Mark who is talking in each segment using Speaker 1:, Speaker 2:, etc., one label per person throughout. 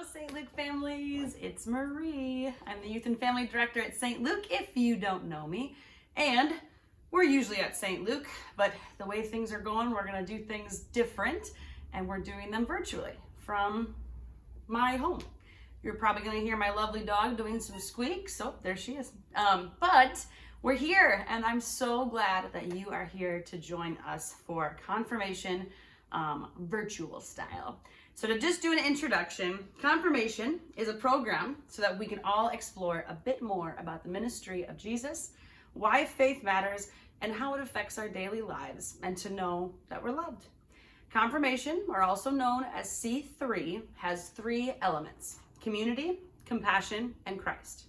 Speaker 1: Hello, St. Luke families. It's Marie. I'm the Youth and Family Director at St. Luke, if you don't know me. And we're usually at St. Luke, but the way things are going, we're going to do things different, and we're doing them virtually from my home. You're probably going to hear my lovely dog doing some squeaks. Oh, there she is. But we're here, and I'm so glad that you are here to join us for confirmation virtual style. So to just do an introduction, Confirmation is a program so that we can all explore a bit more about the ministry of Jesus, why faith matters, and how it affects our daily lives, and to know that we're loved. Confirmation, or also known as C3, has 3 elements: community, compassion, and Christ.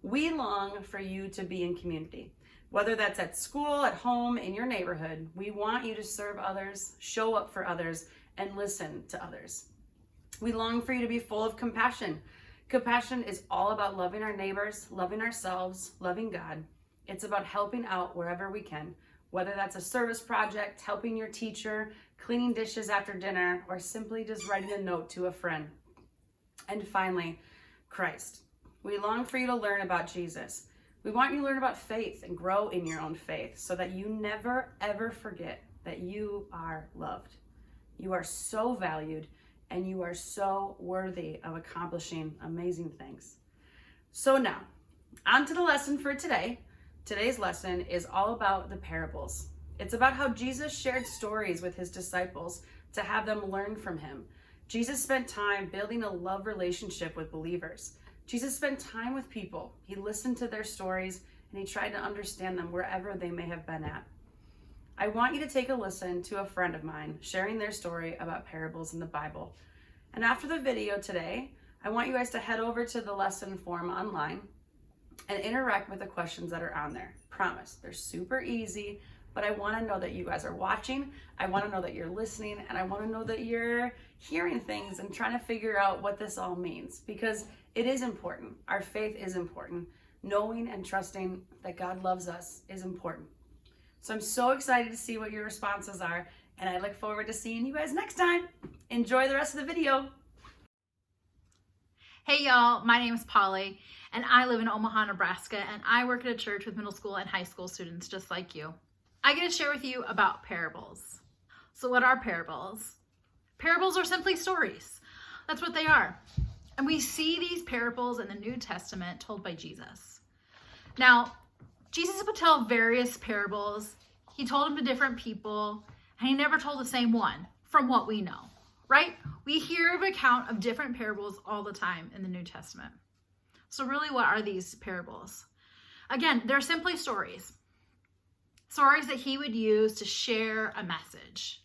Speaker 1: We long for you to be in community. Whether that's at school, at home, in your neighborhood, we want you to serve others, show up for others, and listen to others. We long for you to be full of compassion. Compassion is all about loving our neighbors, loving ourselves, loving God. It's about helping out wherever we can, whether that's a service project, helping your teacher, cleaning dishes after dinner, or simply just writing a note to a friend. And finally, Christ. We long for you to learn about Jesus. We want you to learn about faith and grow in your own faith so that you never, ever forget that you are loved. You are so valued, and you are so worthy of accomplishing amazing things. So now, on to the lesson for today. Today's lesson is all about the parables. It's about how Jesus shared stories with his disciples to have them learn from him. Jesus spent time building a love relationship with believers. Jesus spent time with people. He listened to their stories, and he tried to understand them wherever they may have been at. I want you to take a listen to a friend of mine sharing their story about parables in the Bible. And after the video today, I want you guys to head over to the lesson form online and interact with the questions that are on there. Promise, they're super easy, but I want to know that you guys are watching. I want to know that you're listening, and I want to know that you're hearing things and trying to figure out what this all means, because it is important. Our faith is important. Knowing and trusting that God loves us is important. So I'm so excited to see what your responses are, and I look forward to seeing you guys next time. Enjoy the rest of the video.
Speaker 2: Hey y'all, my name is Polly, and I live in Omaha, Nebraska, and I work at a church with middle school and high school students just like you. I get to share with you about parables. So what are parables? Parables are simply stories. That's what they are. And we see these parables in the New Testament told by Jesus. Now, Jesus would tell various parables. He told them to different people, and he never told the same one, from what we know, right? We hear of an account of different parables all the time in the New Testament. So really, what are these parables? Again, they're simply stories. Stories that he would use to share a message.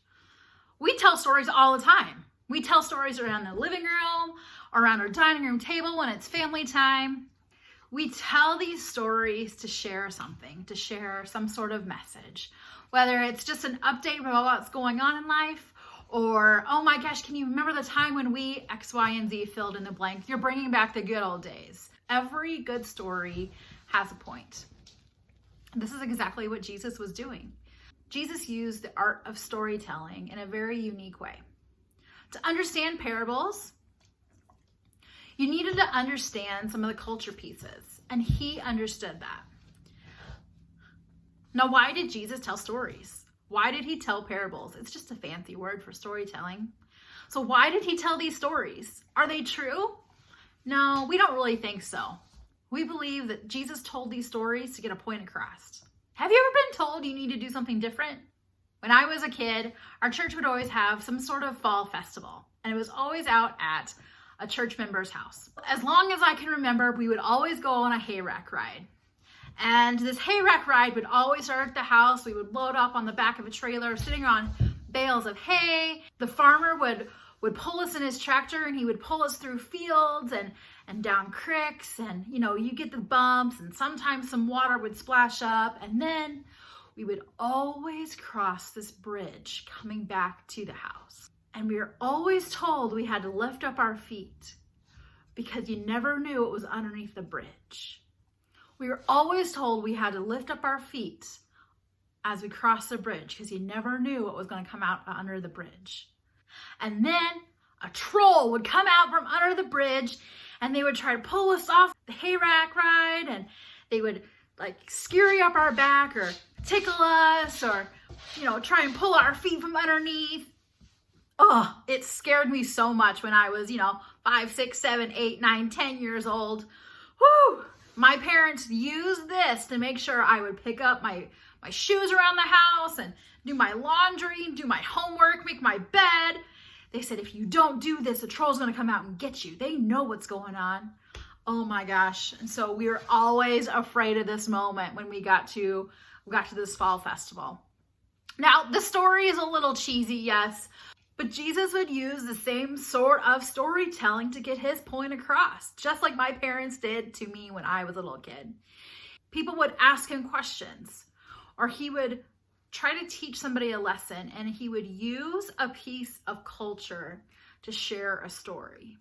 Speaker 2: We tell stories all the time. We tell stories around the living room, around our dining room table when it's family time. We tell these stories to share something, to share some sort of message, whether it's just an update about what's going on in life, or, oh my gosh, can you remember the time when we X, Y, and Z filled in the blank? You're bringing back the good old days. Every good story has a point. This is exactly what Jesus was doing. Jesus used the art of storytelling in a very unique way. To understand parables, you needed to understand some of the culture pieces, and he understood that. Now, why did Jesus tell stories? Why did he tell parables? It's just a fancy word for storytelling. So why did he tell these stories? Are they true? No, we don't really think so. We believe that Jesus told these stories to get a point across. Have you ever been told you need to do something different? When I was a kid, our church would always have some sort of fall festival, and it was always out at a church member's house. As long as I can remember, we would always go on a hay rack ride. And this hay rack ride would always start at the house. We would load up on the back of a trailer, sitting on bales of hay. The farmer would pull us in his tractor, and he would pull us through fields and down creeks, and you get the bumps, and sometimes some water would splash up, and then we would always cross this bridge coming back to the house. And we were always told we had to lift up our feet because you never knew what was underneath the bridge. We were always told we had to lift up our feet as we crossed the bridge because you never knew what was going to come out under the bridge. And then a troll would come out from under the bridge and they would try to pull us off the hayrack ride, and they would like scurry up our back or tickle us or, try and pull our feet from underneath. Oh, it scared me so much when I was, 5, 6, 7, 8, 9, 10 years old. Whew! My parents used this to make sure I would pick up my shoes around the house and do my laundry, do my homework, make my bed. They said, if you don't do this, the troll's going to come out and get you. They know what's going on. Oh my gosh. And so we were always afraid of this moment when we got to this fall festival. Now, the story is a little cheesy, yes, but Jesus would use the same sort of storytelling to get his point across, just like my parents did to me when I was a little kid. People would ask him questions, or he would try to teach somebody a lesson, and he would use a piece of culture to share a story.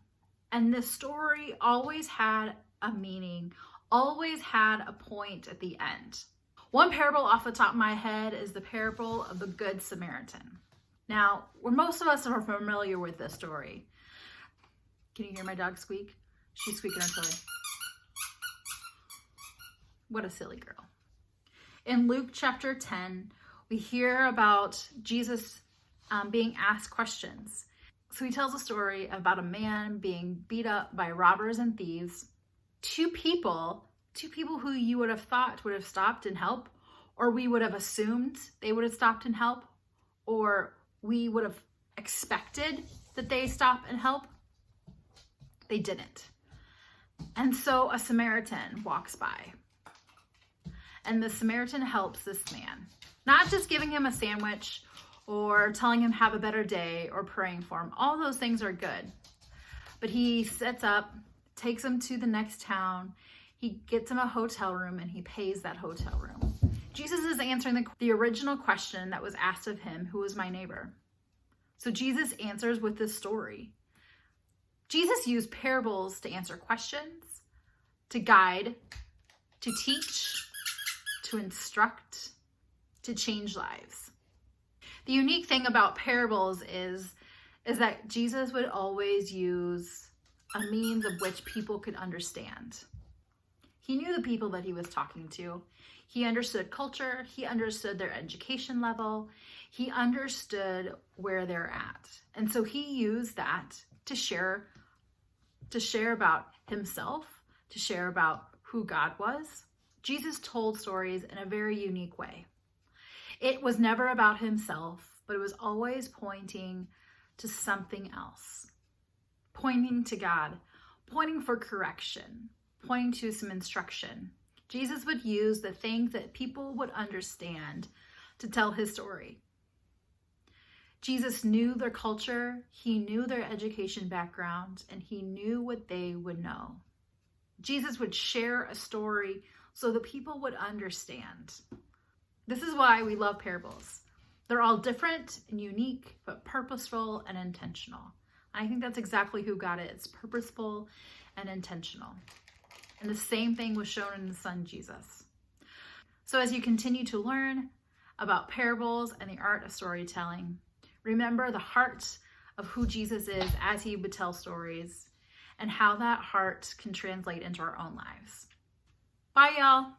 Speaker 2: And this story always had a meaning, always had a point at the end. One parable off the top of my head is the parable of the Good Samaritan. Now, most of us are familiar with this story. Can you hear my dog squeak? She's squeaking her toy. What a silly girl. In Luke chapter 10, we hear about Jesus being asked questions. So he tells a story about a man being beat up by robbers and thieves. Two people who you would have thought would have stopped and helped, or we would have assumed they would have stopped and helped, or we would have expected that they stop and help. They didn't. And so a Samaritan walks by, and the Samaritan helps this man. Not just giving him a sandwich or telling him have a better day or praying for him. All those things are good. But he sets up, takes him to the next town. He gets him a hotel room and he pays that hotel room. Jesus is answering the original question that was asked of him, who was my neighbor? So Jesus answers with this story. Jesus used parables to answer questions, to guide, to teach, to instruct, to change lives. The unique thing about parables is that Jesus would always use a means of which people could understand. He knew the people that he was talking to. He understood culture. He understood their education level. He understood where they're at. And so he used that to share about himself, to share about who God was. Jesus told stories in a very unique way. It was never about himself, but it was always pointing to something else, pointing to God, pointing for correction, pointing to some instruction. Jesus would use the things that people would understand to tell his story. Jesus knew their culture, he knew their education background, and he knew what they would know. Jesus would share a story so that people would understand. This is why we love parables. They're all different and unique, but purposeful and intentional. I think that's exactly who God is, purposeful and intentional. And the same thing was shown in the Son, Jesus. So as you continue to learn about parables and the art of storytelling, remember the heart of who Jesus is as he would tell stories and how that heart can translate into our own lives. Bye, y'all.